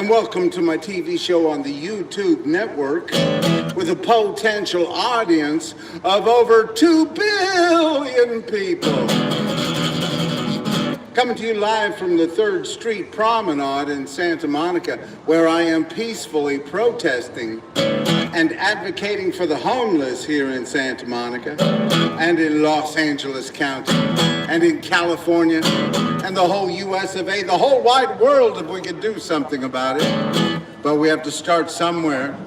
and welcome to my TV show on the YouTube network with a potential audience of over 2 billion people. Coming to you live from the 3rd Street Promenade in Santa Monica, where I am peacefully protesting and advocating for the homeless here in Santa Monica and in Los Angeles County and in California and the whole US of A, the whole wide world if we could do something about it. But we have to start somewhere.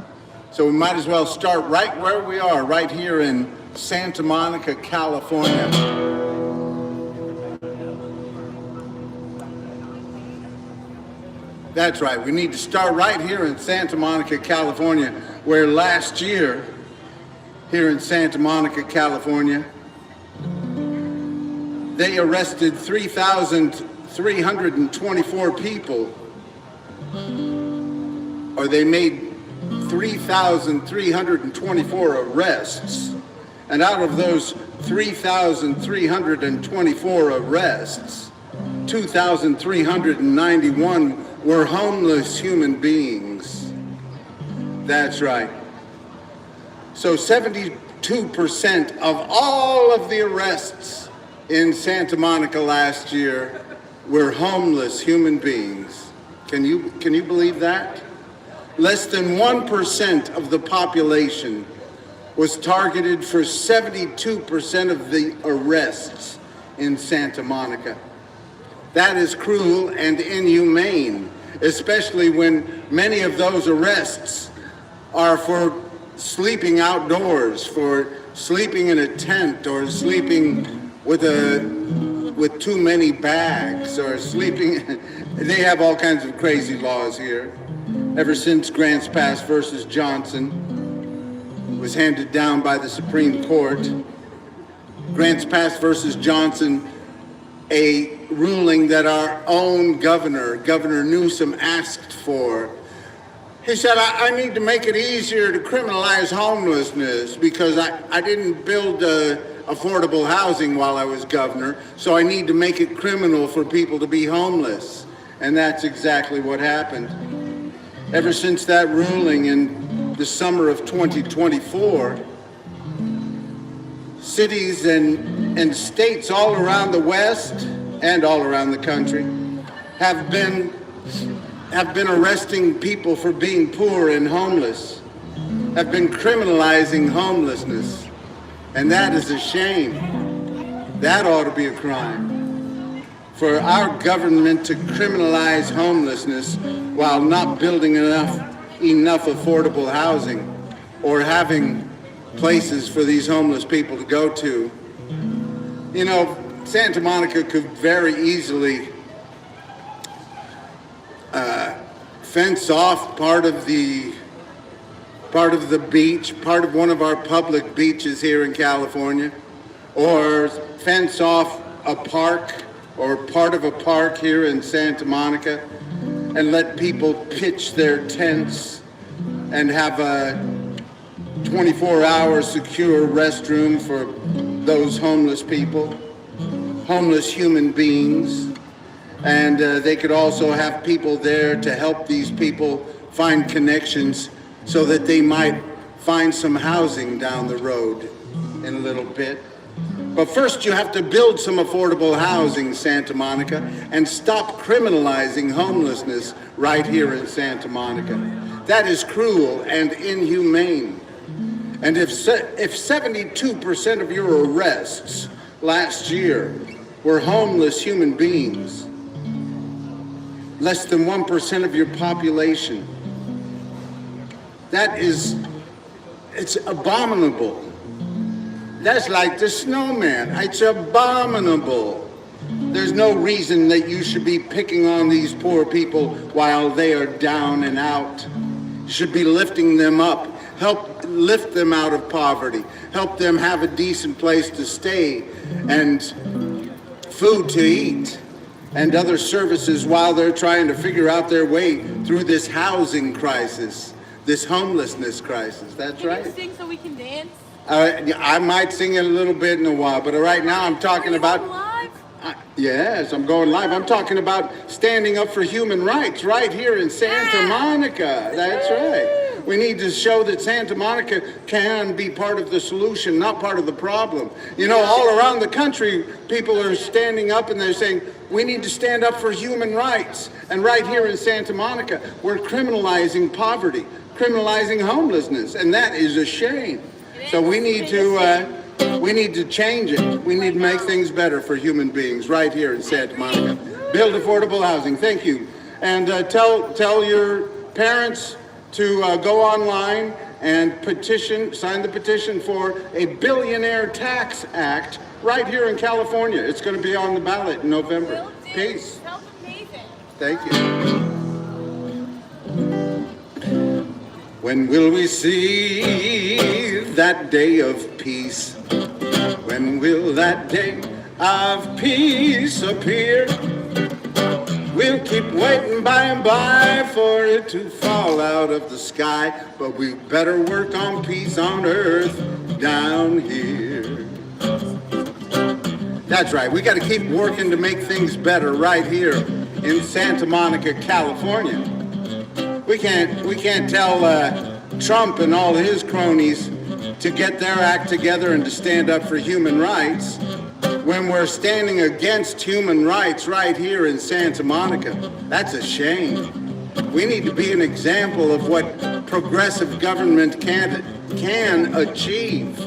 So we might as well start right where we are, right here in Santa Monica, California. That's right, we need to start right here in Santa Monica, California, where last year, here in Santa Monica, California, they arrested 3,324 people, or they made 3,324 arrests, and out of those 3,324 arrests, 2,391 were homeless human beings. That's right. So 72% of all of the arrests in Santa Monica last year were homeless human beings. Can you believe that? Less than 1% of the population was targeted for 72% of the arrests in Santa Monica. That is cruel and inhumane, especially when many of those arrests are for sleeping outdoors, for sleeping in a tent, or sleeping with too many bags, or sleeping. They have all kinds of crazy laws here. Ever since Grants Pass versus Johnson was handed down by the Supreme Court, Grants Pass versus Johnson, a ruling that our own Governor Newsom, asked for. He said, I need to make it easier to criminalize homelessness because I didn't build affordable housing while I was governor, so I need to make it criminal for people to be homeless. And that's exactly what happened. Ever since that ruling in the summer of 2024, cities and states all around the West and all around the country have been arresting people for being poor and homeless, have been criminalizing homelessness, and that is a shame. That ought to be a crime. For our government to criminalize homelessness while not building enough affordable housing or having places for these homeless people to go to. You know, Santa Monica could very easily fence off part of the beach, part of one of our public beaches here in California, or fence off a park or part of a park here in Santa Monica and let people pitch their tents and have a 24-hour secure restroom for those homeless people, homeless human beings. And they could also have people there to help these people find connections so that they might find some housing down the road in a little bit. But first you have to build some affordable housing, Santa Monica, and stop criminalizing homelessness right here in Santa Monica. That is cruel and inhumane. And if 72% of your arrests last year were homeless human beings, less than 1% of your population, it's abominable. That's like the snowman. It's abominable. There's no reason that you should be picking on these poor people while they are down and out. You should be lifting them up. Help lift them out of poverty. Help them have a decent place to stay and food to eat and other services while they're trying to figure out their way through this housing crisis, this homelessness crisis. That's right. Can you sing so we can dance? I might sing it a little bit in a while, but right now I'm talking about... Yes, I'm going live. I'm talking about standing up for human rights right here in Santa Monica. That's right. We need to show that Santa Monica can be part of the solution, not part of the problem. You know, all around the country, people are standing up and they're saying, we need to stand up for human rights. And right here in Santa Monica, we're criminalizing poverty, criminalizing homelessness, and that is a shame. So we need to change it. We need to make things better for human beings right here in Santa Monica. Build affordable housing. Thank you. And tell your parents to go online and sign the petition for a billionaire tax act right here in California. It's going to be on the ballot in November. Peace. Thank you. When will we see that day of peace? When will that day of peace appear? We'll keep waiting by and by for it to fall out of the sky, but we better work on peace on earth down here. That's right, we got to keep working to make things better right here in Santa Monica, California. We can't tell Trump and all his cronies to get their act together and to stand up for human rights when we're standing against human rights right here in Santa Monica. That's a shame. We need to be an example of what progressive government can achieve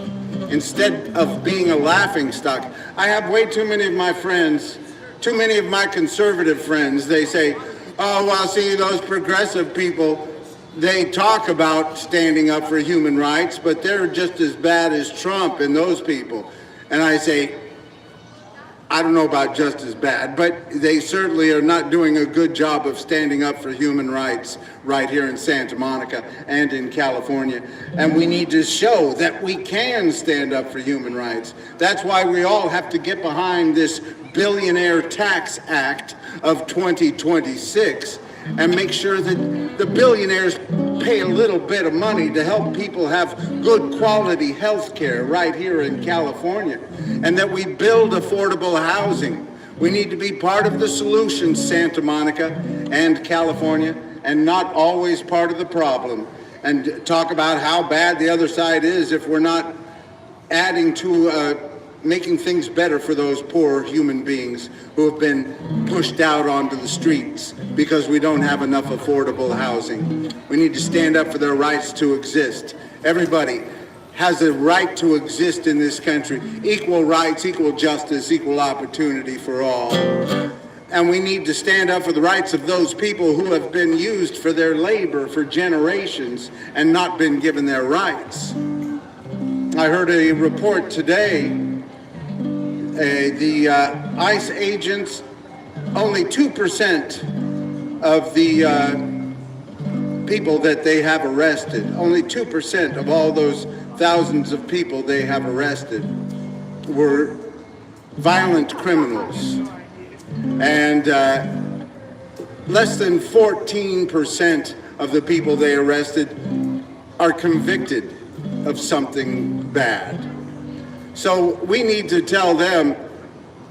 instead of being a laughingstock. I have way too many of my friends, too many of my conservative friends, they say, oh, well, see, those progressive people, they talk about standing up for human rights, but they're just as bad as Trump and those people. And I say, I don't know about just as bad, but they certainly are not doing a good job of standing up for human rights right here in Santa Monica and in California. And we need to show that we can stand up for human rights. That's why we all have to get behind this Billionaire Tax Act of 2026 and make sure that the billionaires pay a little bit of money to help people have good quality health care right here in California, and that we build affordable housing. We need to be part of the solution, Santa Monica and California, and not always part of the problem, and talk about how bad the other side is if we're not adding to making things better for those poor human beings who have been pushed out onto the streets because we don't have enough affordable housing. We need to stand up for their rights to exist. Everybody has a right to exist in this country. Equal rights, equal justice, equal opportunity for all. And we need to stand up for the rights of those people who have been used for their labor for generations and not been given their rights. I heard a report today. The ICE agents, only 2% of the people that they have arrested, only 2% of all those thousands of people they have arrested were violent criminals. And less than 14% of the people they arrested are convicted of something bad. So we need to tell them,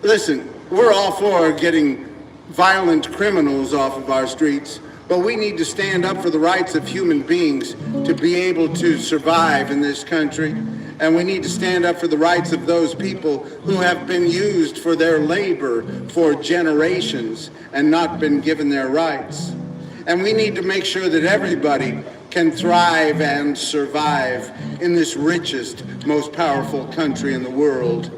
listen, we're all for getting violent criminals off of our streets, but we need to stand up for the rights of human beings to be able to survive in this country. And we need to stand up for the rights of those people who have been used for their labor for generations and not been given their rights. And we need to make sure that everybody can thrive and survive in this richest, most powerful country in the world,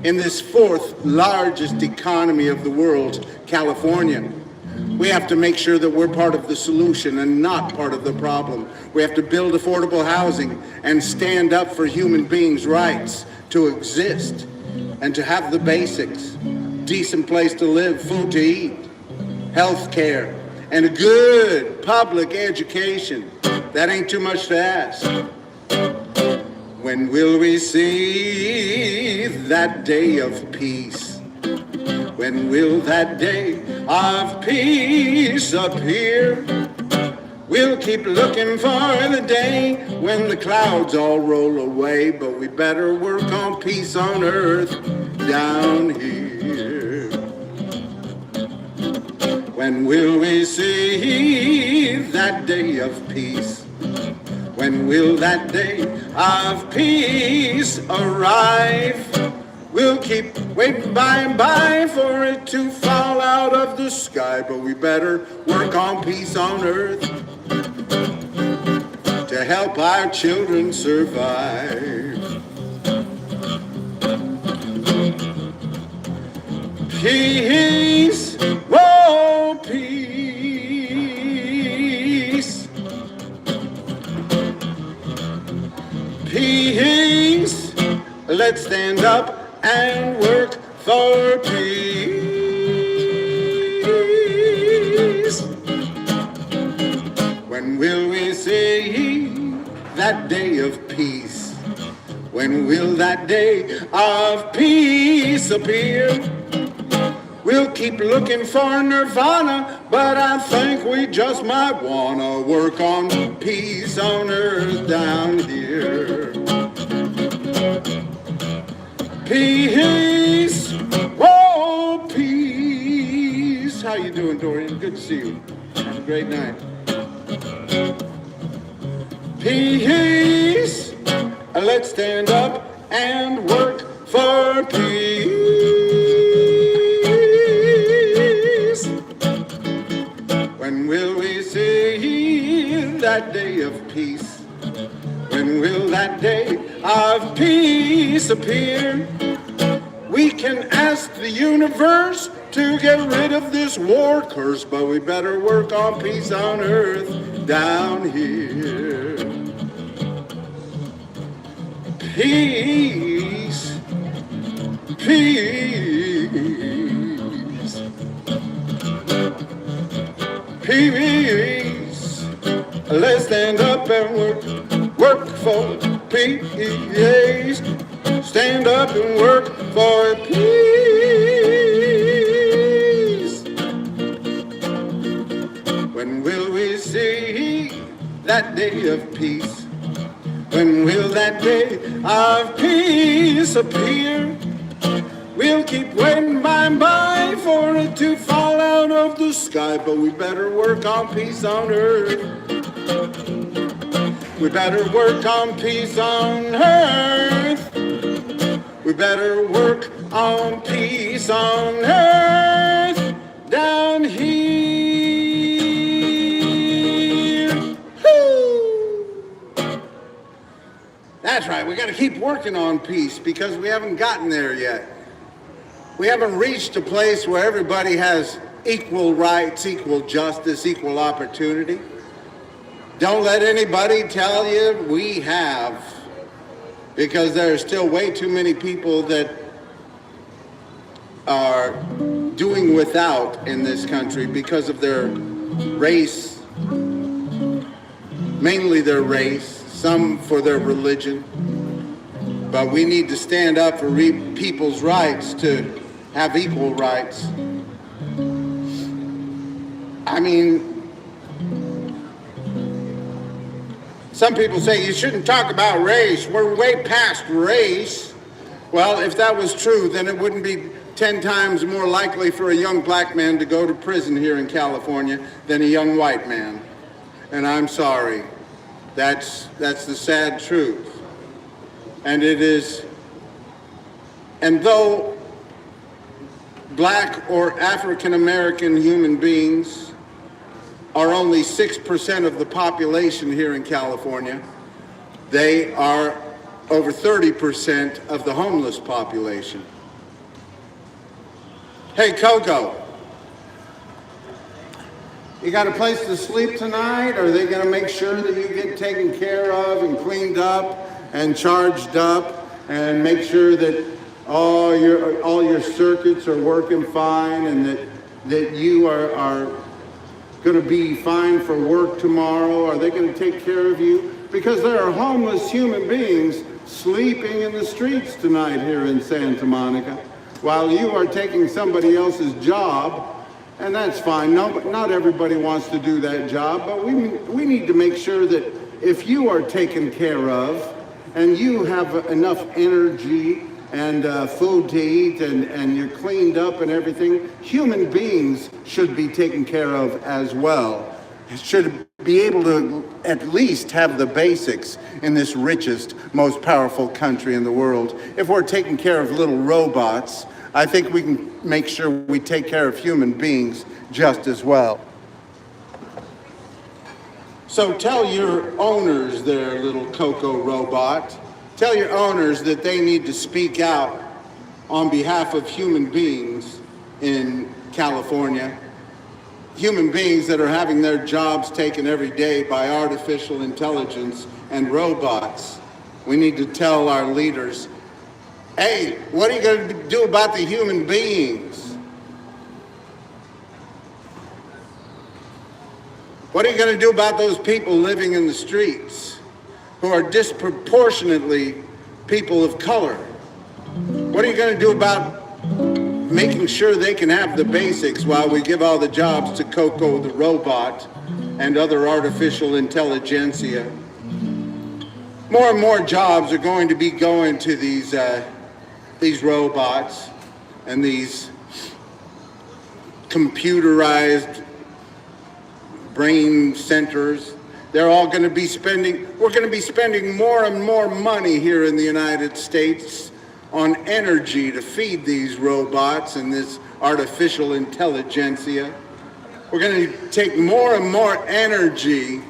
in this fourth largest economy of the world, California. We have to make sure that we're part of the solution and not part of the problem. We have to build affordable housing and stand up for human beings' rights to exist and to have the basics: decent place to live, food to eat, health care, and a good public education. That ain't too much to ask. When will we see that day of peace? When will that day of peace appear? We'll keep looking for the day when the clouds all roll away, but we better work on peace on earth down here. When will we see that day of peace? When will that day of peace arrive? We'll keep waiting by and by for it to fall out of the sky, but we better work on peace on earth to help our children survive. Peace, whoa, peace. Peace, let's stand up and work for peace. When will we see that day of peace? When will that day of peace appear? We'll keep looking for nirvana, but I think we just might wanna work on peace on earth down here. Peace, whoa, peace. How you doing, Dorian? Good to see you. Have a great night. Peace, let's stand up and work for peace. When will we see that day of peace? When will that day of peace appear? We can ask the universe to get rid of this war curse, but we better work on peace on earth down here. Peace, peace, peace. Let's stand up and work for peace. Stand up and work for peace. When will we see that day of peace? When will that day of peace appear? We'll keep waiting by and by for it to fall out of the sky, but we better work on peace on earth. We better work on peace on earth. We better work on peace on earth down here. Woo! That's right, we got to keep working on peace because we haven't gotten there yet. We haven't reached a place where everybody has equal rights, equal justice, equal opportunity. Don't let anybody tell you we have, because there are still way too many people that are doing without in this country because of their race, mainly their race, some for their religion. But we need to stand up for people's rights to have equal rights. I mean, some people say you shouldn't talk about race. We're way past race. Well, if that was true, then it wouldn't be 10 times more likely for a young black man to go to prison here in California than a young white man. And I'm sorry. That's the sad truth. And it is, and though black or African American human beings are only 6% of the population here in California, they are over 30% of the homeless population. Hey, Coco, you got a place to sleep tonight? Are they gonna make sure that you get taken care of and cleaned up and charged up and make sure that all your circuits are working fine and that you are going to be fine for work tomorrow? Are they going to take care of you? Because there are homeless human beings sleeping in the streets tonight here in Santa Monica while you are taking somebody else's job, and that's fine. No, not everybody wants to do that job, but we need to make sure that if you are taken care of and you have enough energy and food to eat, and you're cleaned up and everything, human beings should be taken care of as well. Should be able to at least have the basics in this richest, most powerful country in the world. If we're taking care of little robots, I think we can make sure we take care of human beings just as well. So tell your owners there, little Coco robot, tell your owners that they need to speak out on behalf of human beings in California. Human beings that are having their jobs taken every day by artificial intelligence and robots. We need to tell our leaders, hey, what are you going to do about the human beings? What are you going to do about those people living in the streets who are disproportionately people of color? What are you going to do about making sure they can have the basics while we give all the jobs to Coco the robot and other artificial intelligentsia? More and more jobs are going to be going to these robots and these computerized brain centers. They're all going to be we're going to be spending more and more money here in the United States on energy to feed these robots and this artificial intelligentsia. We're going to take more and more energy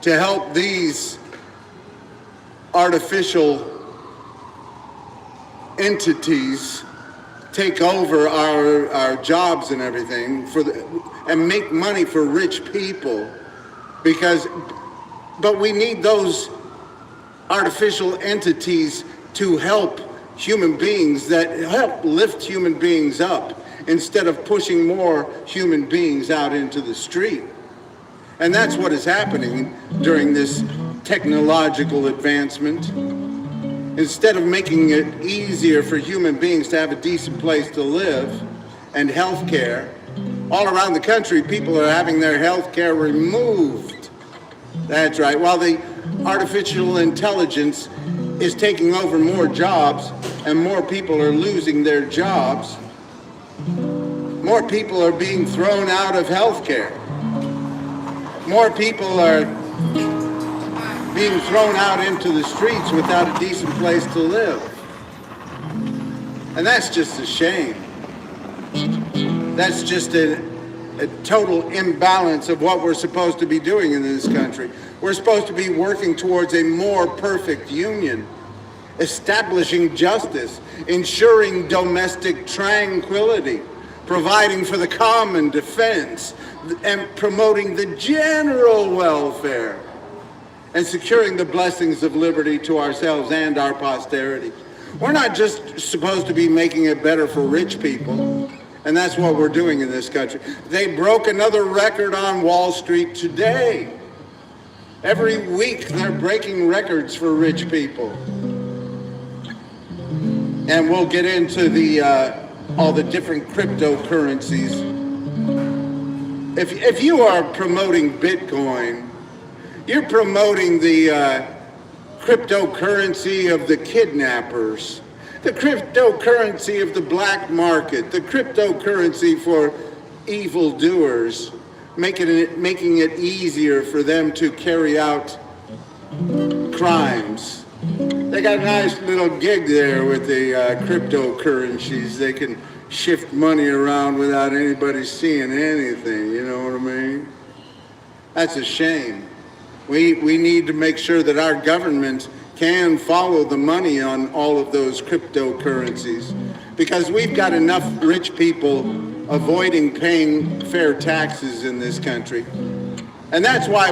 to help these artificial entities take over our jobs and everything and make money for rich people, but we need those artificial entities to help human beings, that help lift human beings up instead of pushing more human beings out into the street. And that's what is happening during this technological advancement. Instead of making it easier for human beings to have a decent place to live and health care, all around the country, people are having their health care removed. That's right. While the artificial intelligence is taking over more jobs and more people are losing their jobs, more people are being thrown out of health care. More people are being thrown out into the streets without a decent place to live. And that's just a shame. That's just a total imbalance of what we're supposed to be doing in this country. We're supposed to be working towards a more perfect union, establishing justice, ensuring domestic tranquility, providing for the common defense, and promoting the general welfare, and securing the blessings of liberty to ourselves and our posterity. We're not just supposed to be making it better for rich people, and that's what we're doing in this country. They broke another record on Wall Street today. Every week they're breaking records for rich people. And we'll get into all the different cryptocurrencies. If you are promoting Bitcoin, you're promoting the cryptocurrency of the kidnappers, the cryptocurrency of the black market, the cryptocurrency for evildoers, making it easier for them to carry out crimes. They got a nice little gig there with the cryptocurrencies. They can shift money around without anybody seeing anything, you know what I mean? That's a shame. We need to make sure that our government can follow the money on all of those cryptocurrencies, because we've got enough rich people avoiding paying fair taxes in this country. And that's why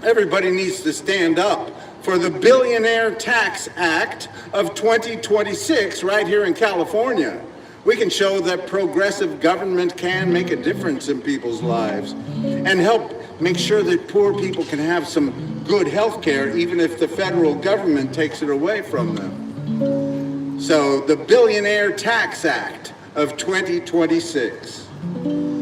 everybody needs to stand up for the Billionaire Tax Act of 2026 right here in California. We can show that progressive government can make a difference in people's lives and help make sure that poor people can have some good health care, even if the federal government takes it away from them. So the Billionaire Tax Act of 2026.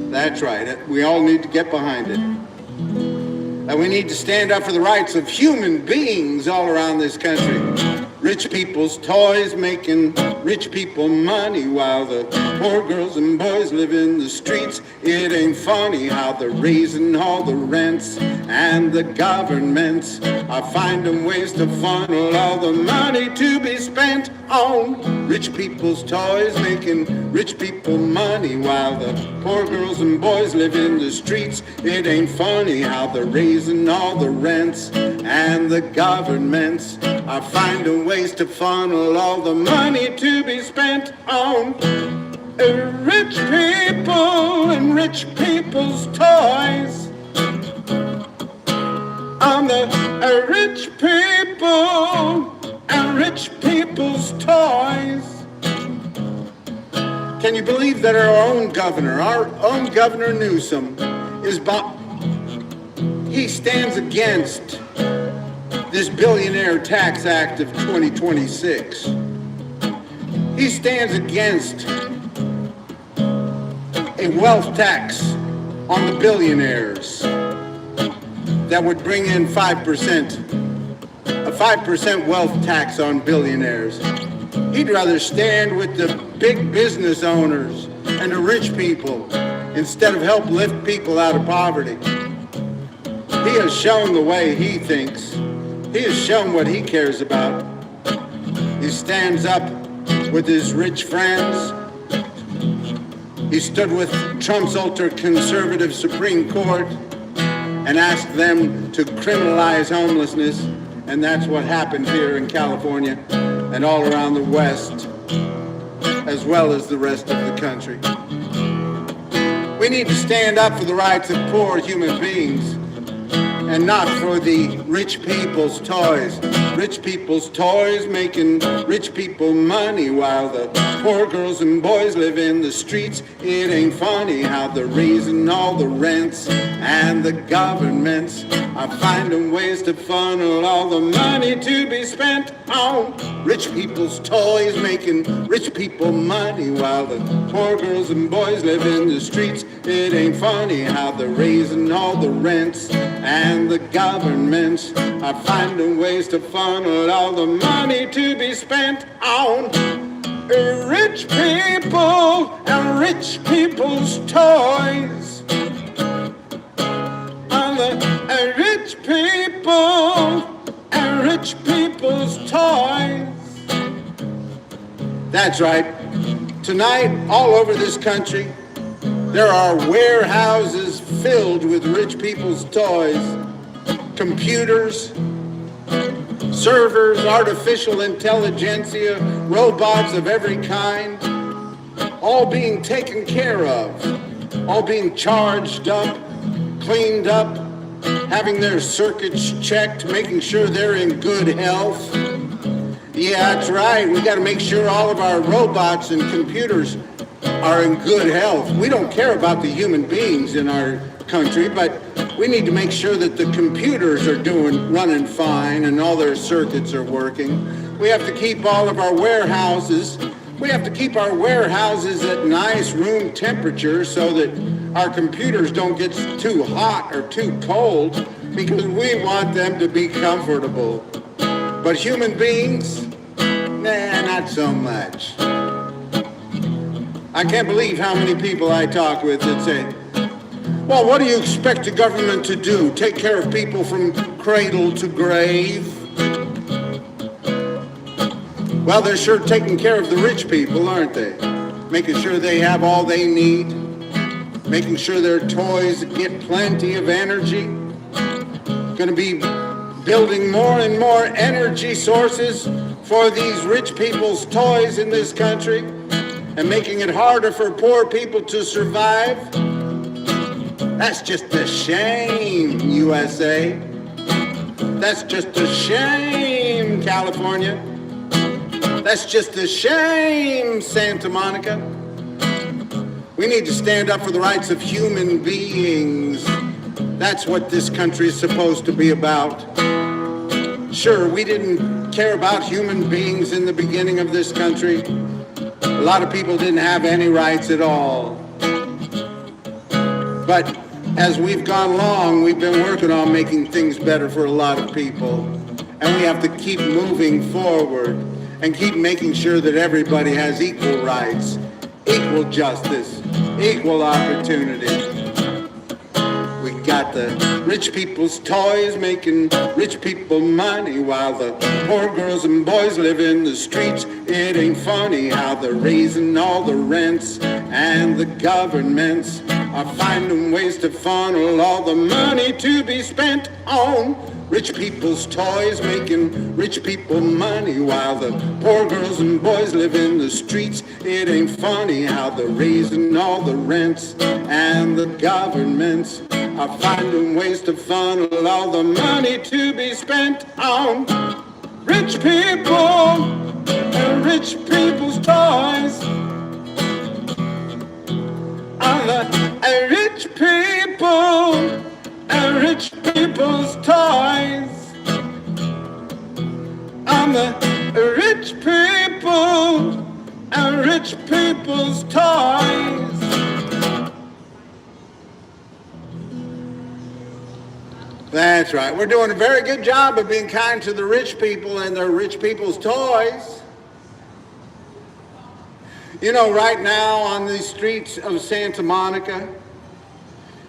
That's right. We all need to get behind it. And we need to stand up for the rights of human beings all around this country. Rich people's toys making rich people money while the poor girls and boys live in the streets. It ain't funny how they're raising all the rents, and the governments are finding ways to funnel all the money to be spent on rich people's toys making rich people money while the poor girls and boys live in the streets. It ain't funny how they're raising all the rents, and the governments are finding ways to funnel all the money to be spent on rich people and rich people's toys. On the rich people and rich people's toys. Can you believe that our own governor Newsom, he stands against this Billionaire Tax Act of 2026. He stands against a wealth tax on the billionaires that would bring in 5%, a 5% wealth tax on billionaires. He'd rather stand with the big business owners and the rich people instead of help lift people out of poverty. He has shown the way he thinks. He has shown what he cares about. He stands up with his rich friends. He stood with Trump's ultra-conservative Supreme Court and asked them to criminalize homelessness, and that's what happened here in California and all around the West, as well as the rest of the country. We need to stand up for the rights of poor human beings and not for the rich people's toys. Rich people's toys making rich people money while the poor girls and boys live in the streets. It ain't funny how they're raising all the rents, and the governments are finding ways to funnel all the money to be spent on rich people's toys making rich people money while the poor girls and boys live in the streets. It ain't funny how they're raising all the rents, and the governments are finding ways to funnel all the money to be spent on rich people and rich people's toys. On the rich people and rich people's toys. That's right. Tonight, all over this country, there are warehouses filled with rich people's toys, computers, servers, artificial intelligentsia, robots of every kind, all being taken care of, all being charged up, cleaned up, having their circuits checked, making sure they're in good health. Yeah, that's right. We got to make sure all of our robots and computers are in good health. We don't care about the human beings in our country, but we need to make sure that the computers are running fine and all their circuits are working. We have to keep all of our warehouses. We have to keep our warehouses at nice room temperature so that our computers don't get too hot or too cold, because we want them to be comfortable. But human beings, nah, not so much. I can't believe how many people I talk with that say, well, what do you expect the government to do? Take care of people from cradle to grave? Well, they're sure taking care of the rich people, aren't they? Making sure they have all they need, making sure their toys get plenty of energy. Going to be building more and more energy sources for these rich people's toys in this country and making it harder for poor people to survive. That's just a shame, USA. That's just a shame, California. That's just a shame, Santa Monica. We need to stand up for the rights of human beings. That's what this country is supposed to be about. Sure, we didn't care about human beings in the beginning of this country. A lot of people didn't have any rights at all. But as we've gone along, we've been working on making things better for a lot of people. And we have to keep moving forward and keep making sure that everybody has equal rights, equal justice, equal opportunity. We got the rich people's toys making rich people money while the poor girls and boys live in the streets. It ain't funny how they're raising all the rents, and the governments are finding ways to funnel all the money to be spent on rich people's toys making rich people money while the poor girls and boys live in the streets. It ain't funny how they're raising all the rents, and the governments are finding ways to funnel all the money to be spent on rich people and rich people's toys. On the rich people and rich people's toys. On the rich people and rich people's toys. That's right. We're doing a very good job of being kind to the rich people and their rich people's toys. You know, right now on the streets of Santa Monica,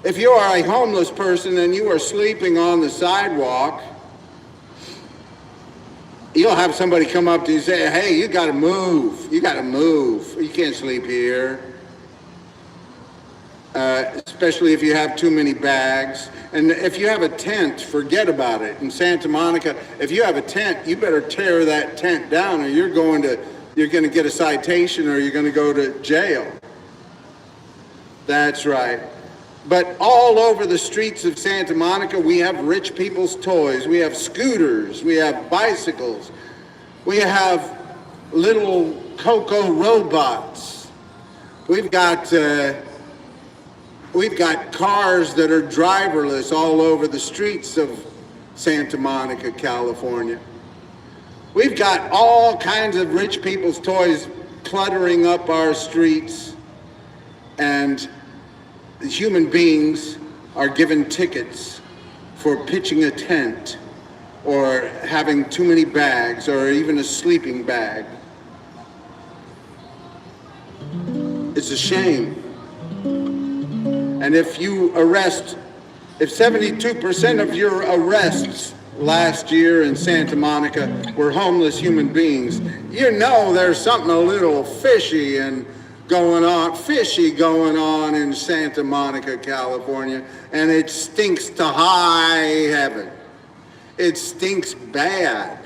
if you are a homeless person and you are sleeping on the sidewalk, you'll have somebody come up to you and say, hey, you gotta move. You gotta move. You can't sleep here. Especially if you have too many bags. And if you have a tent, forget about it. In Santa Monica, if you have a tent, you better tear that tent down, or you're going to get a citation, or you're going to go to jail. That's right. But all over the streets of Santa Monica, we have rich people's toys. We have scooters. We have bicycles. We have little Coco robots. We've got cars that are driverless all over the streets of Santa Monica, California. We've got all kinds of rich people's toys cluttering up our streets, and human beings are given tickets for pitching a tent or having too many bags or even a sleeping bag. It's a shame. And if 72% of your arrests last year in Santa Monica were homeless human beings, you know there's something a little fishy going on in Santa Monica, California, and it stinks to high heaven. It stinks bad.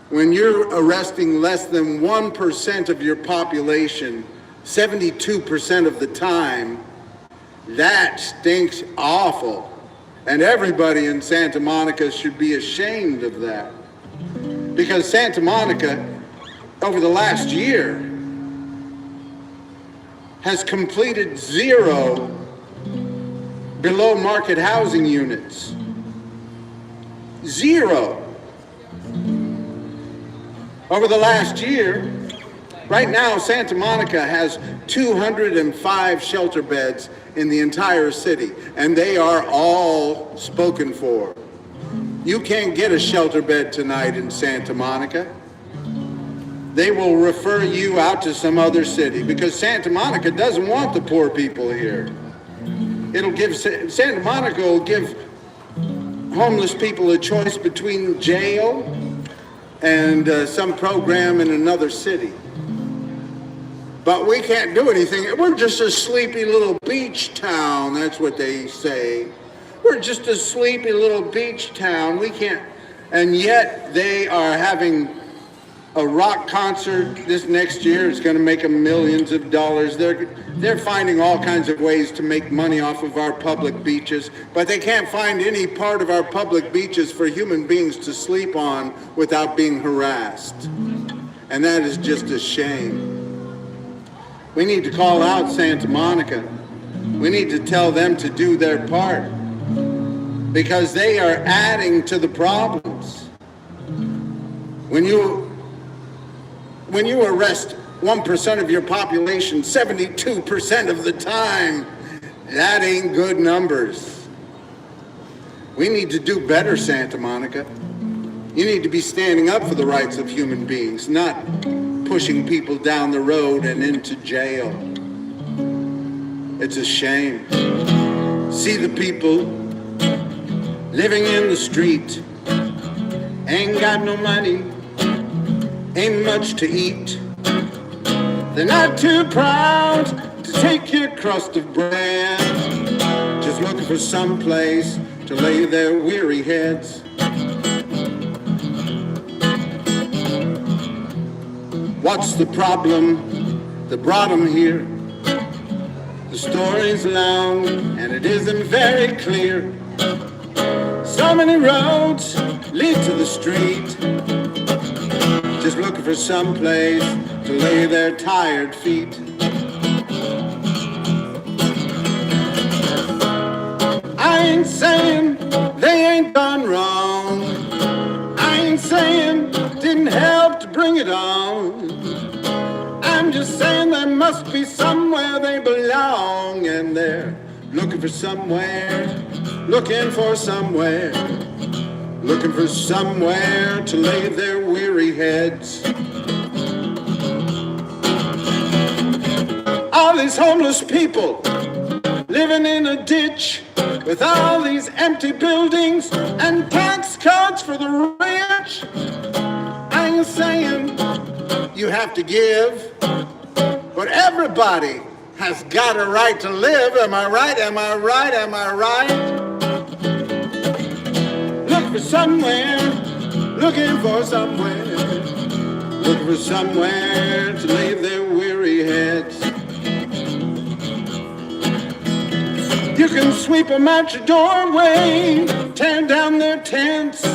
When you're arresting less than 1% of your population 72% of the time, that stinks awful. And everybody in Santa Monica should be ashamed of that. Because Santa Monica, over the last year, has completed 0 below market housing units. 0. Over the last year, right now, Santa Monica has 205 shelter beds in the entire city, and they are all spoken for. You can't get a shelter bed tonight in Santa Monica. They will refer you out to some other city because Santa Monica doesn't want the poor people here. Santa Monica will give homeless people a choice between jail and some program in another city. But we can't do anything. We're just a sleepy little beach town. That's what they say. We're just a sleepy little beach town. We can't. And yet they are having a rock concert this next year. It's going to make them millions of dollars. They're finding all kinds of ways to make money off of our public beaches, but they can't find any part of our public beaches for human beings to sleep on without being harassed. And that is just a shame. We need to call out Santa Monica. We need to tell them to do their part because they are adding to the problems. When you arrest 1% of your population 72% of the time, that ain't good numbers. We need to do better, Santa Monica. You need to be standing up for the rights of human beings, not pushing people down the road and into jail. It's a shame. See the people living in the street, ain't got no money, ain't much to eat. They're not too proud to take your crust of bread, just looking for some place to lay their weary heads. What's the problem that brought them here? The story's long and it isn't very clear. So many roads lead to the street, just looking for some place to lay their tired feet. I ain't saying they ain't done wrong. I ain't saying didn't help to bring it on. I'm just saying there must be somewhere they belong, and they're looking for somewhere, looking for somewhere, looking for somewhere to lay their weary heads. All these homeless people living in a ditch with all these empty buildings and tax cuts for the rich. I ain't saying you have to give, but everybody has got a right to live. Am I right? Am I right? Am I right? Look for somewhere, looking for somewhere, looking for somewhere to lay their weary heads. You can sweep them out your doorway, tear down their tents.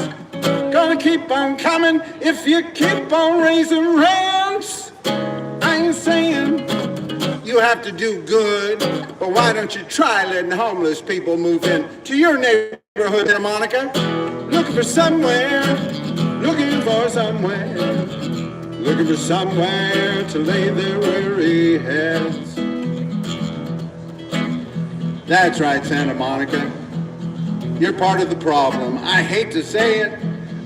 Gonna keep on coming if you keep on raising rents. I ain't saying you have to do good, but why don't you try letting homeless people move in to your neighborhood, Santa Monica? Looking for somewhere, looking for somewhere, looking for somewhere to lay their weary heads. That's right, Santa Monica. You're part of the problem. I hate to say it.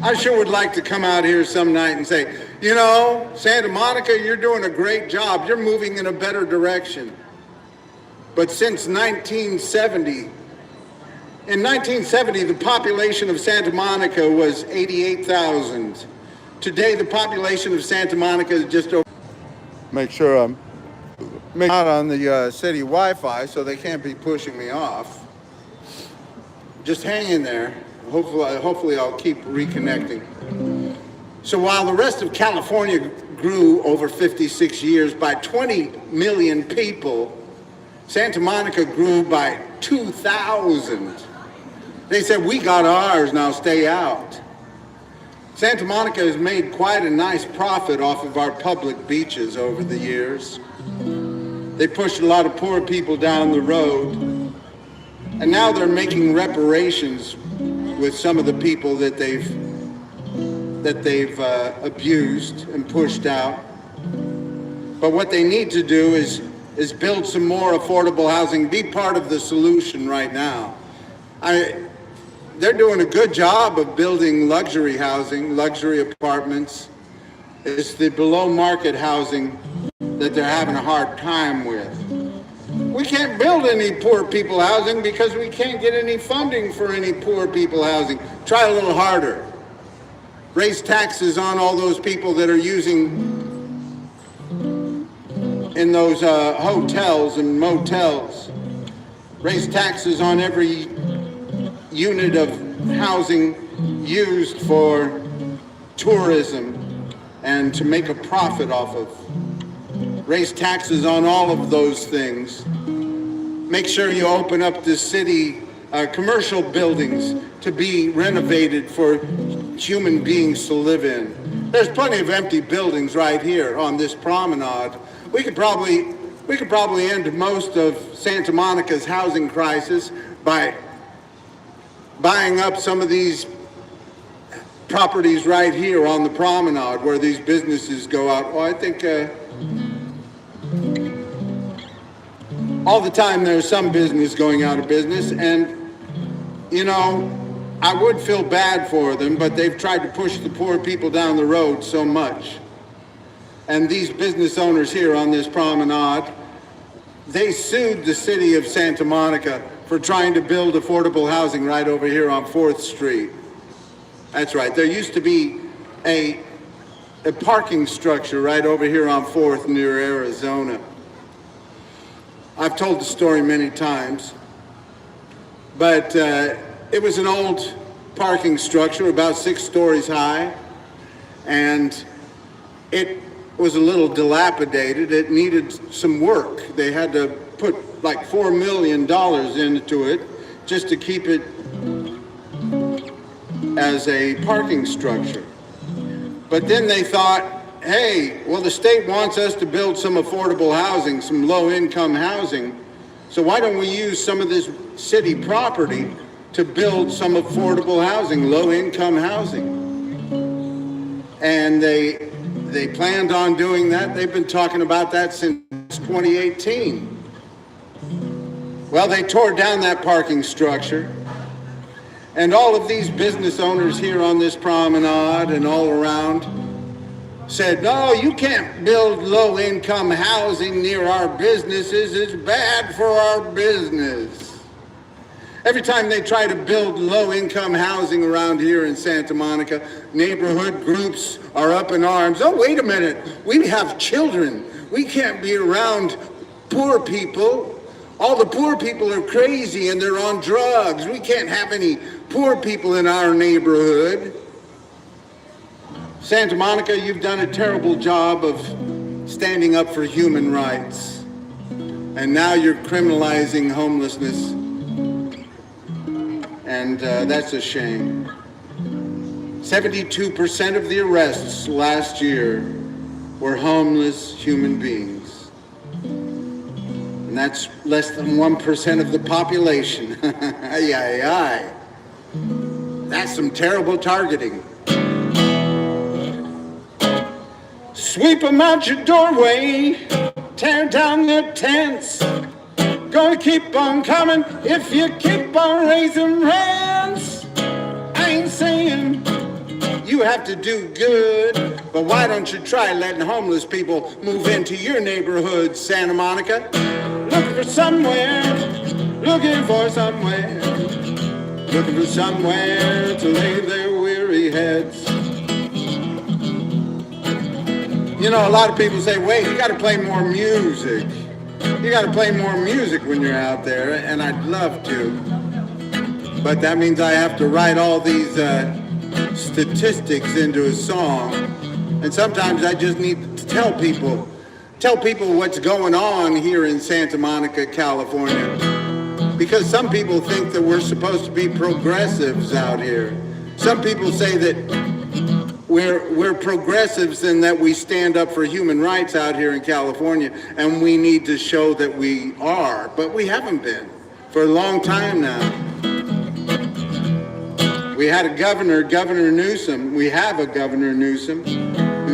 I sure would like to come out here some night and say, you know, Santa Monica, you're doing a great job. You're moving in a better direction. But since 1970, in 1970, the population of Santa Monica was 88,000. Today, the population of Santa Monica is just over. Make sure I'm out on the city Wi-Fi so they can't be pushing me off. Just hang in there. Hopefully I'll keep reconnecting. So while the rest of California grew over 56 years by 20 million people, Santa Monica grew by 2,000. They said, we got ours, now stay out. Santa Monica has made quite a nice profit off of our public beaches over the years. They pushed a lot of poor people down the road, and now they're making reparations with some of the people that they've abused and pushed out. But what they need to do is build some more affordable housing, be part of the solution right now. They're doing a good job of building luxury housing, luxury apartments. It's the below market housing that they're having a hard time with. We can't build any poor people housing because we can't get any funding for any poor people housing. Try a little harder. Raise taxes on all those people that are using in those hotels and motels. Raise taxes on every unit of housing used for tourism and to make a profit off of. Raise taxes on all of those things. Make sure you open up the city commercial buildings to be renovated for human beings to live in. There's plenty of empty buildings right here on this promenade. We could probably end most of Santa Monica's housing crisis by buying up some of these properties right here on the promenade where these businesses go out. Well, I think all the time there's some business going out of business, and you know, I would feel bad for them, but they've tried to push the poor people down the road so much. And these business owners here on this promenade, they sued the city of Santa Monica for trying to build affordable housing right over here on 4th Street. That's right. There used to be a parking structure right over here on 4th near Arizona. I've told the story many times, but it was an old parking structure about 6 stories high, and it was a little dilapidated. It needed some work. They had to put like $4 million into it just to keep it as a parking structure. But then they thought, hey, well, the state wants us to build some affordable housing, some low-income housing, so why don't we use some of this city property to build some affordable housing, low-income housing? And they planned on doing that. They've been talking about that since 2018. Well, they tore down that parking structure, and all of these business owners here on this promenade and all around said, no, you can't build low-income housing near our businesses. It's bad for our business. Every time they try to build low-income housing around here in Santa Monica, neighborhood groups are up in arms. Oh, wait a minute. We have children. We can't be around poor people. All the poor people are crazy and they're on drugs. We can't have any poor people in our neighborhood. Santa Monica, you've done a terrible job of standing up for human rights. And now you're criminalizing homelessness. And that's a shame. 72% of the arrests last year were homeless human beings. And that's less than 1% of the population. Ay, ay, ay. That's some terrible targeting. Sweep them out your doorway, tear down their tents. Gonna keep on coming if you keep on raising rents. I ain't saying you have to do good, but why don't you try letting homeless people move into your neighborhood, Santa Monica? Looking for somewhere to lay their weary heads. You know, a lot of people say, wait, you gotta play more music. You gotta play more music when you're out there, and I'd love to. But that means I have to write all these statistics into a song. And sometimes I just need to tell people what's going on here in Santa Monica, California. Because some people think that we're supposed to be progressives out here. Some people say that we're progressives and that we stand up for human rights out here in California, and we need to show that we are, but we haven't been for a long time now. We had a Governor Newsom, who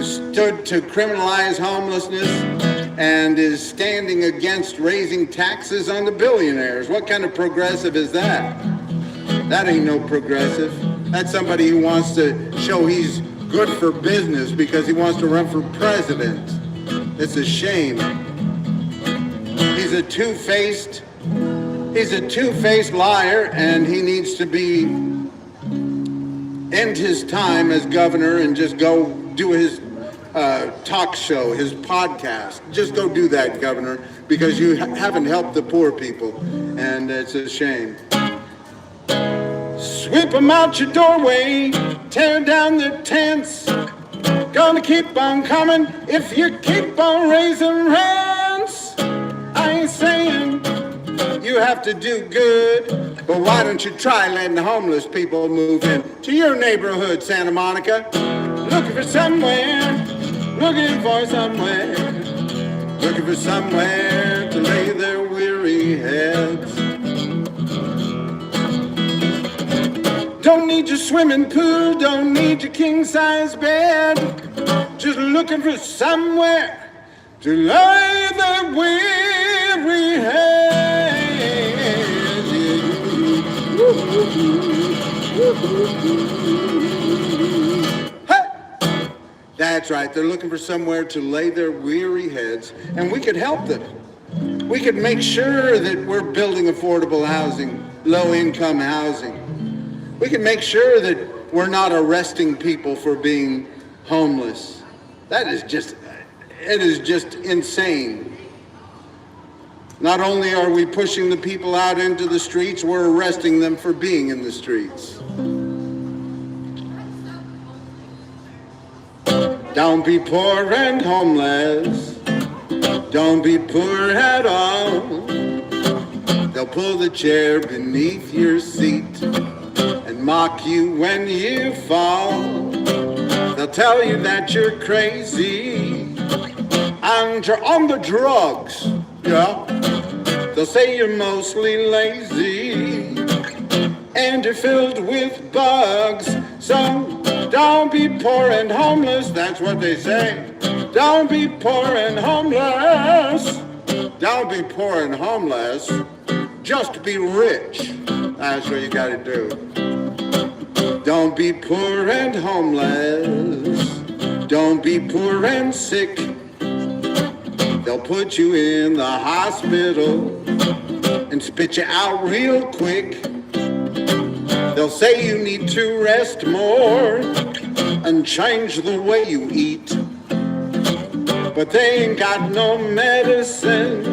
stood to criminalize homelessness and is standing against raising taxes on the billionaires. What kind of progressive is that? That ain't no progressive. That's somebody who wants to show he's good for business because he wants to run for president. It's a shame. He's a two-faced liar, and he needs to end his time as governor and just go do his talk show, his podcast. Just go do that, Governor, because you haven't helped the poor people, and it's a shame. Sweep them out your doorway, tear down their tents. Gonna keep on coming if you keep on raising rents. I ain't saying you have to do good, but why don't you try letting the homeless people move in to your neighborhood, Santa Monica? Looking for somewhere to lay their weary heads. Don't need your swimming pool, don't need your king-size bed. Just looking for somewhere to lay their weary heads. Hey! That's right, they're looking for somewhere to lay their weary heads, and we could help them. We could make sure that we're building affordable housing, low-income housing. We can make sure that we're not arresting people for being homeless. It is just insane. Not only are we pushing the people out into the streets, we're arresting them for being in the streets. Don't be poor and homeless. Don't be poor at all. They'll pull the chair beneath your seat and mock you when you fall. They'll tell you that you're crazy and you're on the drugs. Yeah. They'll say you're mostly lazy and you're filled with bugs. So don't be poor and homeless. That's what they say. Don't be poor and homeless. Don't be poor and homeless. Just be rich. That's what you gotta do. Don't be poor and homeless. Don't be poor and sick. They'll put you in the hospital and spit you out real quick. They'll say you need to rest more and change the way you eat. But they ain't got no medicine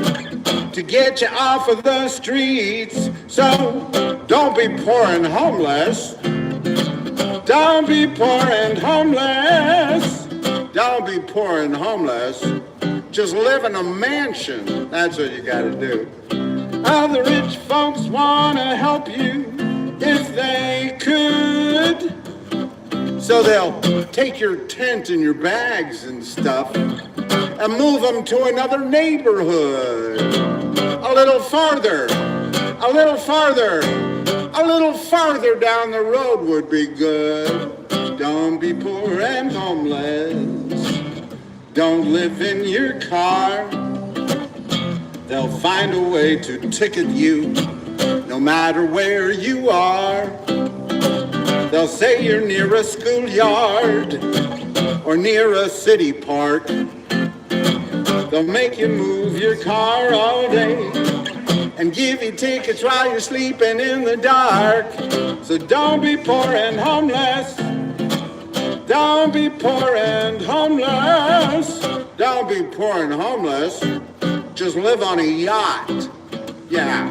to get you off of the streets. So don't be poor and homeless. Don't be poor and homeless. Don't be poor and homeless. Just live in a mansion. That's what you gotta do. Other rich folks wanna help you if they could. So they'll take your tent and your bags and stuff and move them to another neighborhood. A little farther, a little farther, a little farther down the road would be good. Don't be poor and homeless. Don't live in your car. They'll find a way to ticket you no matter where you are. They'll say you're near a schoolyard or near a city park. They'll make you move your car all day and give you tickets while you're sleeping in the dark. So don't be poor and homeless. Don't be poor and homeless. Don't be poor and homeless. Just live on a yacht. Yeah.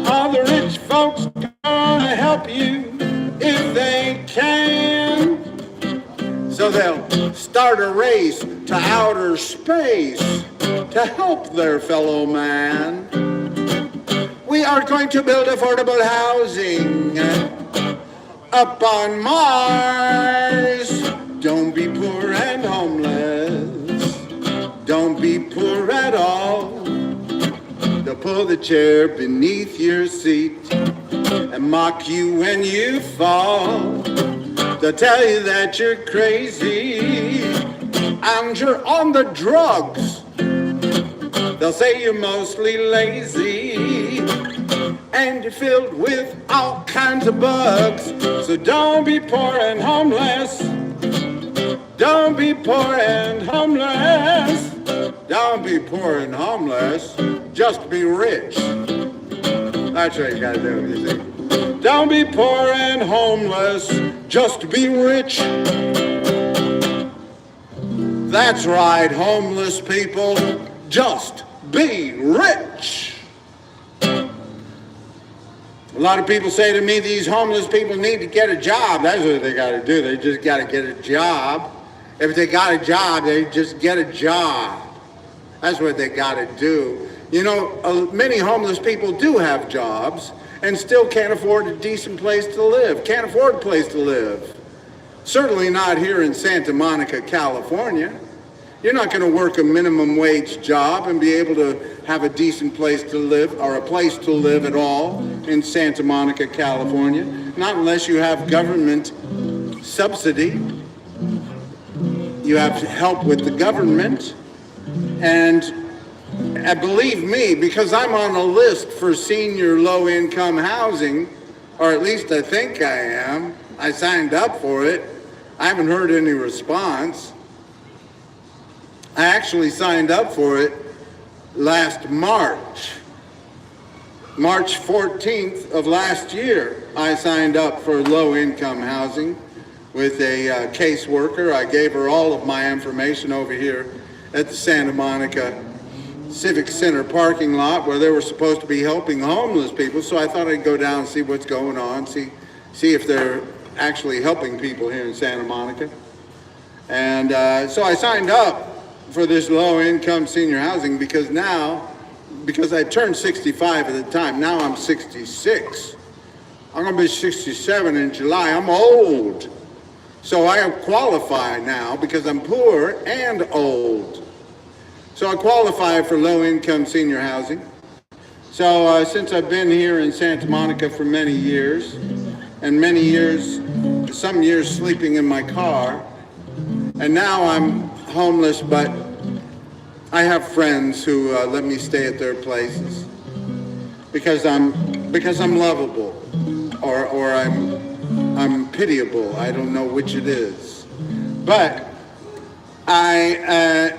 All the rich folks gonna help you if they can. So they'll start a race to outer space to help their fellow man. We are going to build affordable housing up on Mars. Don't be poor and homeless. Don't be poor at all. They'll pull the chair beneath your seat and mock you when you fall. They'll tell you that you're crazy and you're on the drugs. They'll say you're mostly lazy and you're filled with all kinds of bugs. So don't be poor and homeless. Don't be poor and homeless. Don't be poor and homeless. Just be rich. That's what you gotta do, you see. Don't be poor and homeless. Just be rich. That's right, homeless people. Just be rich. A lot of people say to me, these homeless people need to get a job. That's what they got to do. They just got to get a job. If they got a job, they just get a job. That's what they got to do. You know, many homeless people do have jobs and still can't afford a decent place to live. Can't afford a place to live. Certainly not here in Santa Monica, California. You're not going to work a minimum wage job and be able to have a decent place to live or a place to live at all in Santa Monica, California. Not unless you have government subsidy. You have help with the government. And believe me, because I'm on a list for senior low-income housing, or at least I think I am. I signed up for it. I haven't heard any response. I actually signed up for it last March. March 14th of last year, I signed up for low-income housing with a caseworker. I gave her all of my information over here at the Santa Monica Civic Center parking lot where they were supposed to be helping homeless people. So I thought I'd go down and see what's going on, see if they're actually helping people here in Santa Monica. And so I signed up for this low-income senior housing because I turned 65 at the time. Now I'm 66. I'm going to be 67 in July. I'm old. So I qualify now because I'm poor and old. So I qualify for low-income senior housing. So since I've been here in Santa Monica for many years, and some years sleeping in my car, and now I'm homeless, but I have friends who let me stay at their places because I'm lovable, or I'm pitiable. I don't know which it is, but I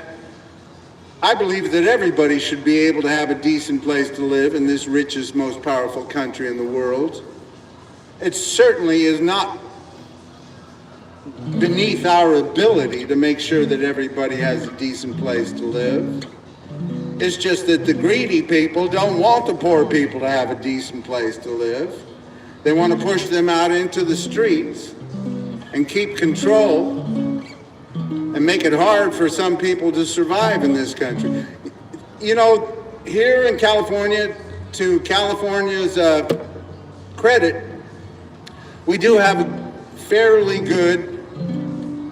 believe that everybody should be able to have a decent place to live in this richest, most powerful country in the world. It certainly is not beneath our ability to make sure that everybody has a decent place to live. It's just that the greedy people don't want the poor people to have a decent place to live. They want to push them out into the streets and keep control and make it hard for some people to survive in this country. You know, here in California, to California's credit, we do have a fairly good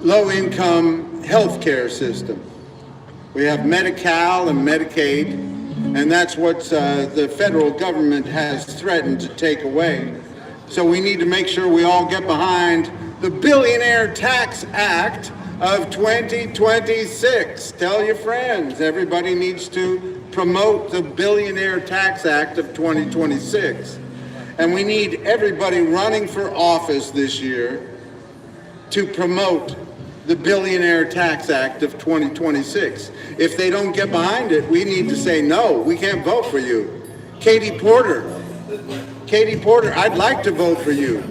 low-income health care system. We have Medi-Cal and Medicaid, and that's what the federal government has threatened to take away. So we need to make sure we all get behind the Billionaire Tax Act of 2026. Tell your friends. Everybody needs to promote the Billionaire Tax Act of 2026. And we need everybody running for office this year to promote the Billionaire Tax Act of 2026. If they don't get behind it, we need to say, no, we can't vote for you. Katie Porter, I'd like to vote for you.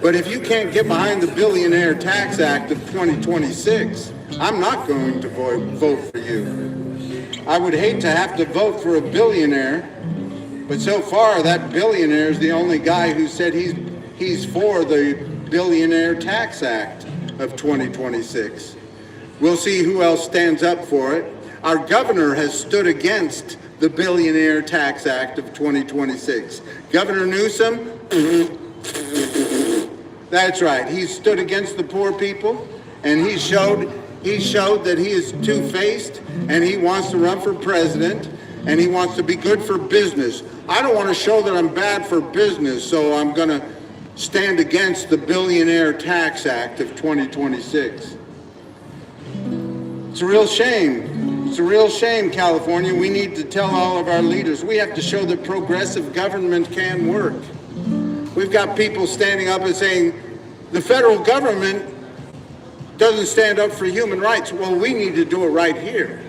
But if you can't get behind the Billionaire Tax Act of 2026, I'm not going to vote for you. I would hate to have to vote for a billionaire, but so far that billionaire is the only guy who said he's for the Billionaire Tax Act of 2026. We'll see who else stands up for it. Our governor has stood against the Billionaire Tax Act of 2026. Governor Newsom, that's right, he stood against the poor people, and he showed that he is two-faced, and he wants to run for president, and he wants to be good for business. I don't want to show that I'm bad for business, so I'm going to stand against the Billionaire Tax Act of 2026. It's a real shame. It's a real shame, California. We need to tell all of our leaders. We have to show that progressive government can work. We've got people standing up and saying, the federal government doesn't stand up for human rights. Well, we need to do it right here.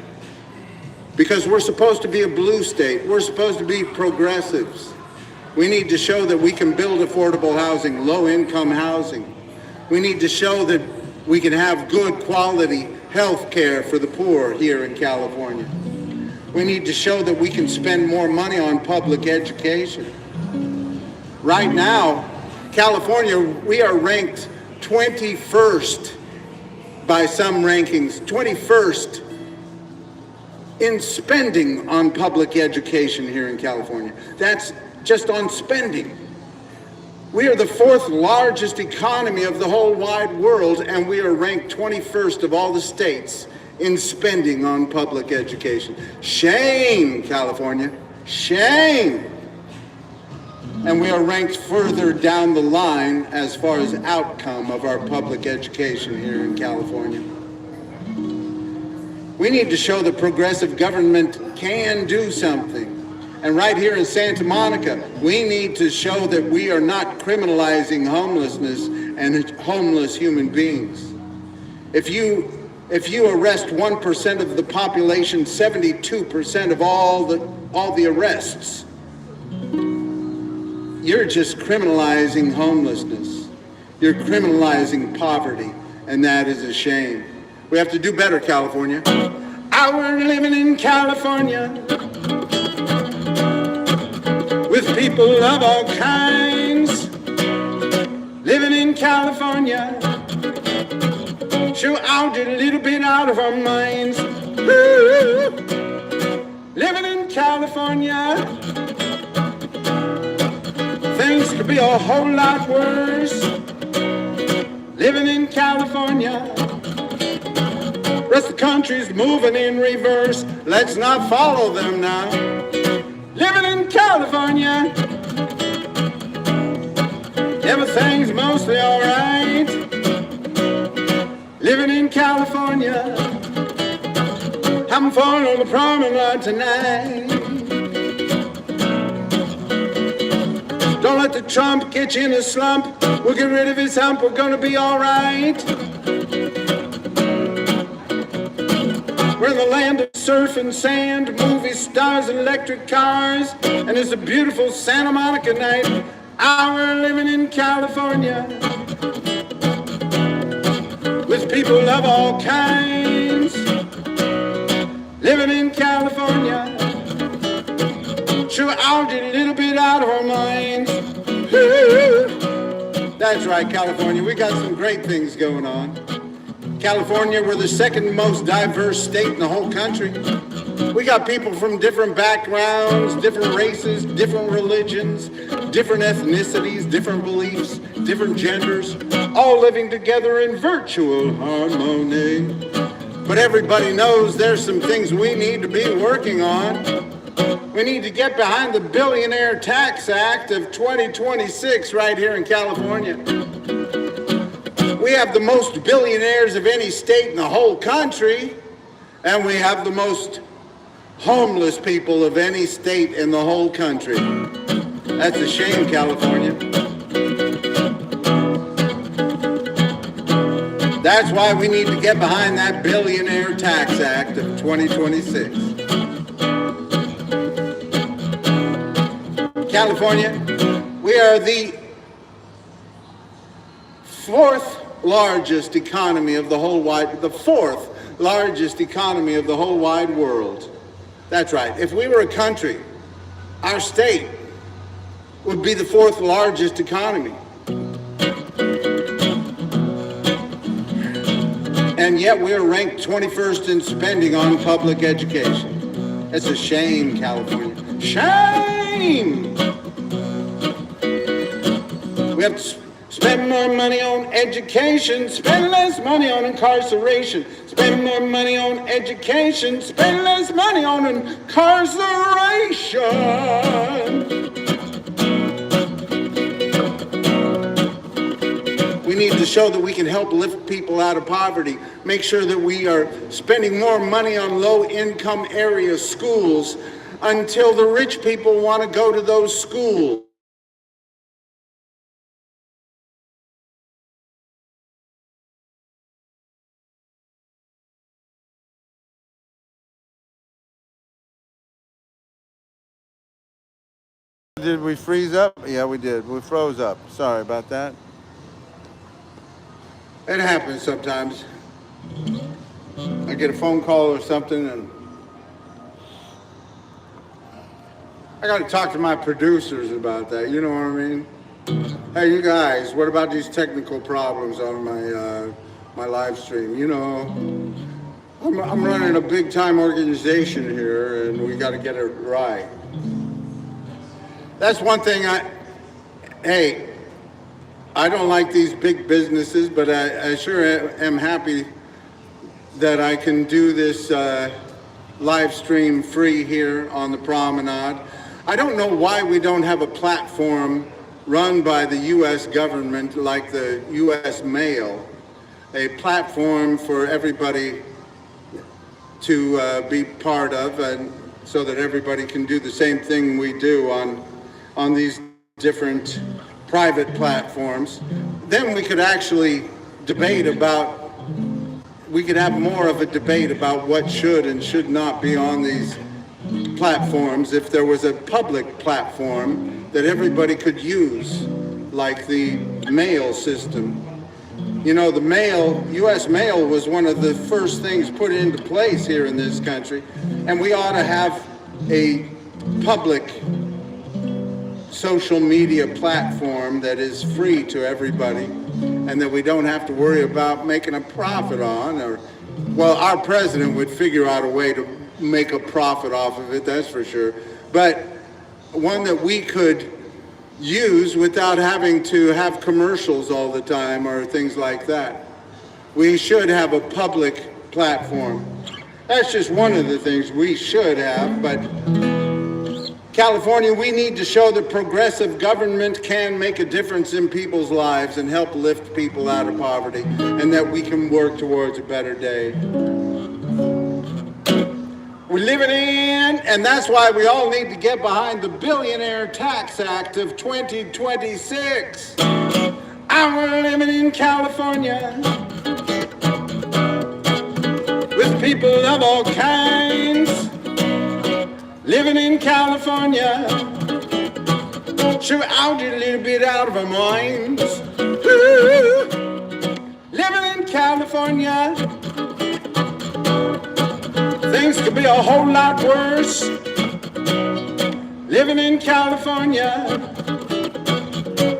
Because we're supposed to be a blue state. We're supposed to be progressives. We need to show that we can build affordable housing, low-income housing. We need to show that we can have good quality health care for the poor here in California. We need to show that we can spend more money on public education. Right now, California, we are ranked 21st by some rankings, 21st in spending on public education here in California. That's just on spending. We are the fourth largest economy of the whole wide world, and we are ranked 21st of all the states in spending on public education. Shame, California, shame. And we are ranked further down the line as far as outcome of our public education here in California. We need to show that progressive government can do something. And right here in Santa Monica, we need to show that we are not criminalizing homelessness and homeless human beings. If you arrest 1% of the population, 72% of all the arrests, you're just criminalizing homelessness. You're criminalizing poverty, and that is a shame. We have to do better, California. We're living in California with people of all kinds. Living in California, sure out a little bit out of our minds. Ooh. Living in California, things could be a whole lot worse. Living in California, rest of the country's moving in reverse. Let's not follow them now. Living in California, everything's mostly all right. Living in California, having fun on the promenade tonight. Don't let the Trump get you in a slump. We'll get rid of his hump, we're gonna be all right. We're in the land of surf and sand, movie stars, electric cars, and it's a beautiful Santa Monica night. We're living in California with people of all kinds. Living in California, sure out a little bit out of our minds. That's right, California, we got some great things going on. California, we're the second most diverse state in the whole country. We got people from different backgrounds, different races, different religions, different ethnicities, different beliefs, different genders, all living together in virtual harmony. But everybody knows there's some things we need to be working on. We need to get behind the Billionaire Tax Act of 2026 right here in California. We have the most billionaires of any state in the whole country, and we have the most homeless people of any state in the whole country. That's a shame, California. That's why we need to get behind that Billionaire Tax Act of 2026. California, we are the fourth largest economy of the fourth largest economy of the whole wide world. That's right. If we were a country, our state would be the fourth largest economy. And yet we're ranked 21st in spending on public education. It's a shame, California. Shame! We have to spend more money on education, spend less money on incarceration. Spend more money on education, spend less money on incarceration. We need to show that we can help lift people out of poverty, make sure that we are spending more money on low-income area schools until the rich people want to go to those schools. Did we freeze up? Yeah, we did. We froze up. Sorry about that. It happens sometimes. I get a phone call or something and I got to talk to my producers about that. You know what I mean? Hey, you guys, what about these technical problems on my live stream? You know, I'm running a big time organization here and we got to get it right. That's one thing I don't like these big businesses, but I sure am happy that I can do this live stream free here on the promenade. I don't know why we don't have a platform run by the U.S. government like the U.S. Mail, a platform for everybody to be part of, and so that everybody can do the same thing we do on these different private platforms. Then we could actually debate about, we could have more of a debate about what should and should not be on these platforms if there was a public platform that everybody could use, like the mail system. You know, the mail, U.S. mail was one of the first things put into place here in this country, and we ought to have a public social media platform that is free to everybody and that we don't have to worry about making a profit on, or, well, our president would figure out a way to make a profit off of it, that's for sure, but one that we could use without having to have commercials all the time or things like that. We should have a public platform. That's just one of the things we should have, but California, we need to show that progressive government can make a difference in people's lives and help lift people out of poverty, and that we can work towards a better day. We're living in, and that's why we all need to get behind the Billionaire Tax Act of 2026. I'm living in California with people of all kinds. Living in California, sure out a little bit out of our minds. Ooh. Living in California, things could be a whole lot worse. Living in California,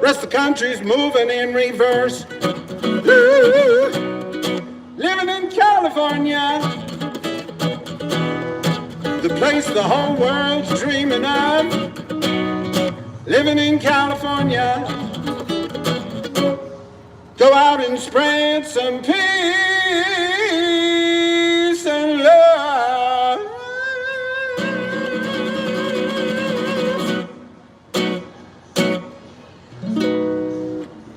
rest of the country's moving in reverse. Ooh. Living in California, the place the whole world's dreaming of. Living in California, go out and spread some peace and love.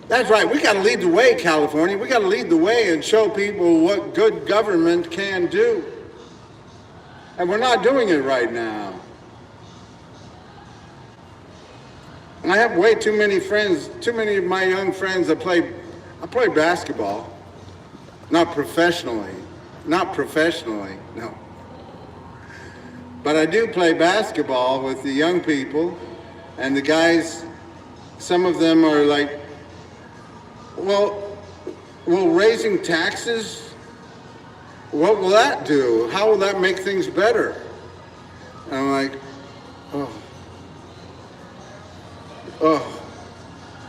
That's right, we gotta lead the way, California. We gotta lead the way and show people what good government can do. And we're not doing it right now. And I have way too many friends, too many of my young friends that I play basketball. Not professionally, no. But I do play basketball with the young people, and the guys, some of them are like, well, will raising taxes, what will that do? How will that make things better? And I'm like, oh.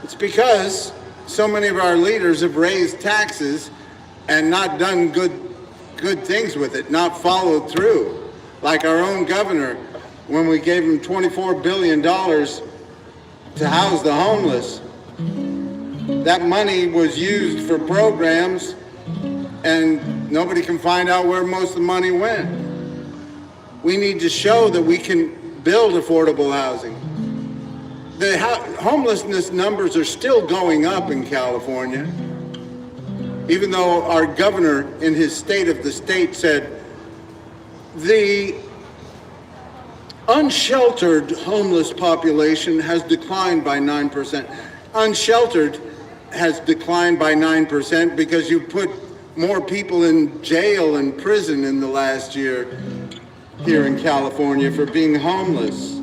It's because so many of our leaders have raised taxes and not done good things with it, not followed through. Like our own governor, when we gave him $24 billion to house the homeless, that money was used for programs and nobody can find out where most of the money went. We need to show that we can build affordable housing. The homelessness numbers are still going up in California, even though our governor in his State of the State said the unsheltered homeless population has declined by 9%. Unsheltered has declined by 9% because you put more people in jail and prison in the last year here in California for being homeless.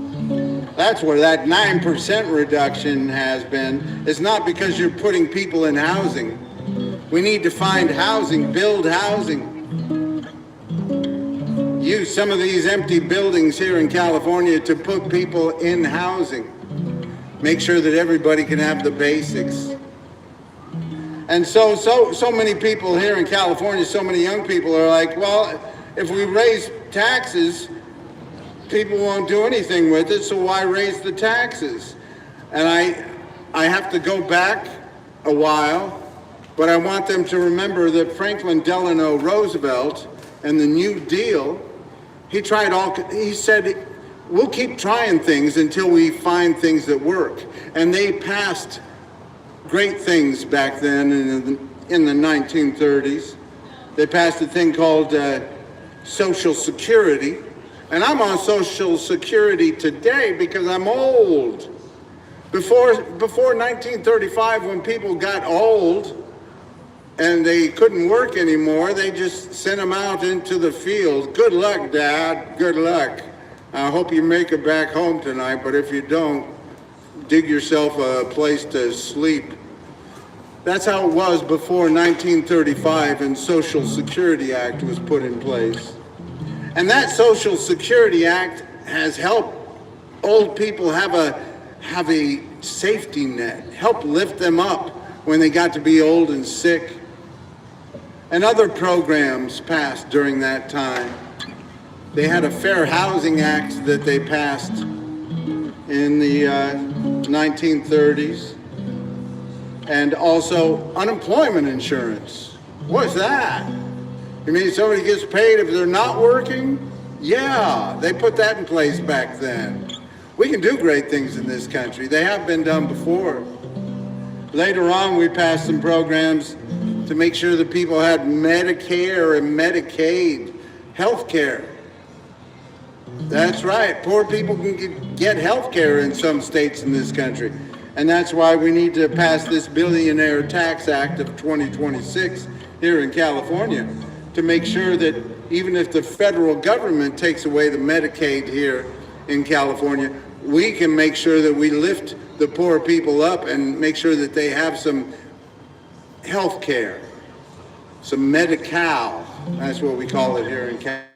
That's where that 9% reduction has been. It's not because you're putting people in housing. We need to find housing, build housing. Use some of these empty buildings here in California to put people in housing. Make sure that everybody can have the basics. And so many people here in California, so many young people are like, well, if we raise taxes, people won't do anything with it, so why raise the taxes? And I have to go back a while, but I want them to remember that Franklin Delano Roosevelt and the New Deal, he said, we'll keep trying things until we find things that work. And they passed great things back then in the 1930s. They passed a thing called Social Security, And I'm on Social Security today because I'm old. Before 1935, when people got old and they couldn't work anymore, they just sent them out into the field. Good luck, Dad. Good luck. I hope you make it back home tonight, but if you don't, dig yourself a place to sleep. That's how it was before 1935 and Social Security Act was put in place. And that Social Security Act has helped old people have a safety net, help lift them up when they got to be old and sick. And other programs passed during that time. They had a Fair Housing Act that they passed in the 1930s. And also unemployment insurance. What's that? You mean somebody gets paid if they're not working? Yeah, they put that in place back then. We can do great things in this country. They have been done before. Later on, we passed some programs to make sure that people had Medicare and Medicaid health care. That's right. Poor people can get health care in some states in this country. And that's why we need to pass this Billionaire Tax Act of 2026 here in California to make sure that even if the federal government takes away the Medicaid here in California, we can make sure that we lift the poor people up and make sure that they have some health care, some Medi-Cal. That's what we call it here in California.